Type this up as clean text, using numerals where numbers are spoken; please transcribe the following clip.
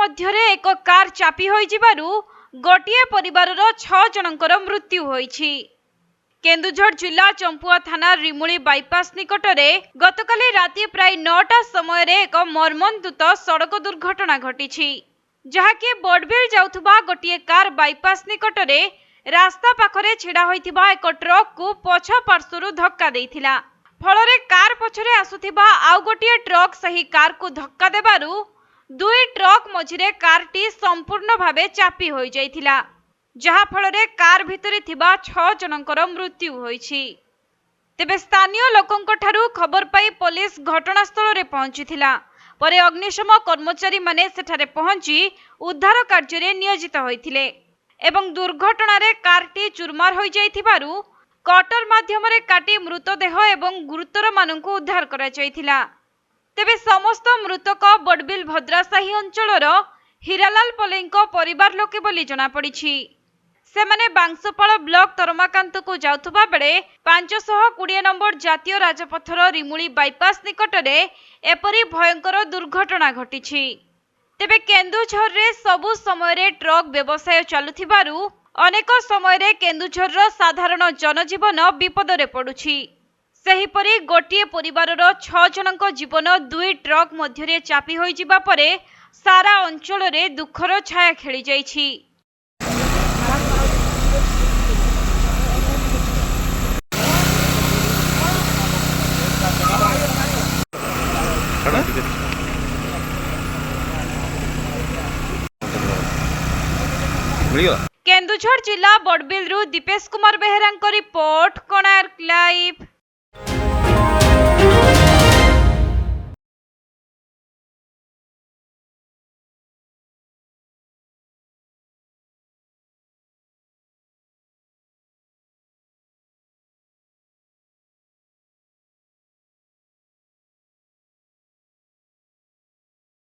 मध्यरे एक कार चापी होई जिबारु गोटिए परिवारर 6 जनकर मृत्यु होईछि। केन्दुझर जिला चंपुआ थाना रिमुली बाईपास निकटरे गतकाली राति प्राय 9टा समय एक मर्मन्तुत सड़क दुर्घटना घटिछि, जहाँकि बड़बिल जाउथुबा गोटिए कार बाईपास निकटरे रास्ता पाखरे छिड़ा होइथिबा एक ट्रक को पछ पार्श्वरु धक्का देइथिला। फलरे कार पछरे आसुथिबा आउ गोटिए ट्रक सही कार को धक्का देबारु दुई ट्रक मझिरे कारटी संपूर्ण भावे चापी होई जाइथिला, जहा फलरे कार भितरे थिबा 6 जनकर मृत्यु होईछि। तेबे स्थानीय लोकंक ठारू खबर पाई पुलिस घटनास्थल रे पहुंचीथिला। परे अग्निशम कर्मचारी माने सेठारे पहुंची उद्धार कार्य रे नियोजित होइथिले एवं दुर्घटना रे कारटी चुरमार होई जाइथिबारु कटर माध्यम रे काटी मृतदेह एवं गुरुतर माननकु उद्धार करा जाइथिला। तेबे समस्त मृतक बड़बिल भद्रासाही अंचलर हीरालाल पलेंक परिवार लोके बोली जना पड़िछि। सेमाने बांसपाल ब्लॉक तरमाकांत को जाउथुबा बेले 520 नंबर जातीय राजपथर रिमुली बाईपास निकटरे एपरी भयंकर दुर्घटना घटिछि। तेबे केन्दुझर रे सबु समय रे ट्रक व्यवसाय चालुथिबारु अनेक समय रे केन्दुझर साधारण जनजीवन विपद रे पडुछि। सेहिपरि गोटिए परिवारर 6 जनक जीवन दुई ट्रक मध्यरे चापी होई जिबा परे सारा अंचल रे दुखर छाया खेली जाइछि। केन्दुझर जिला बड़बिल दीपेश कुमार बेहेरा रिपोर्ट, कोणार्क लाइव।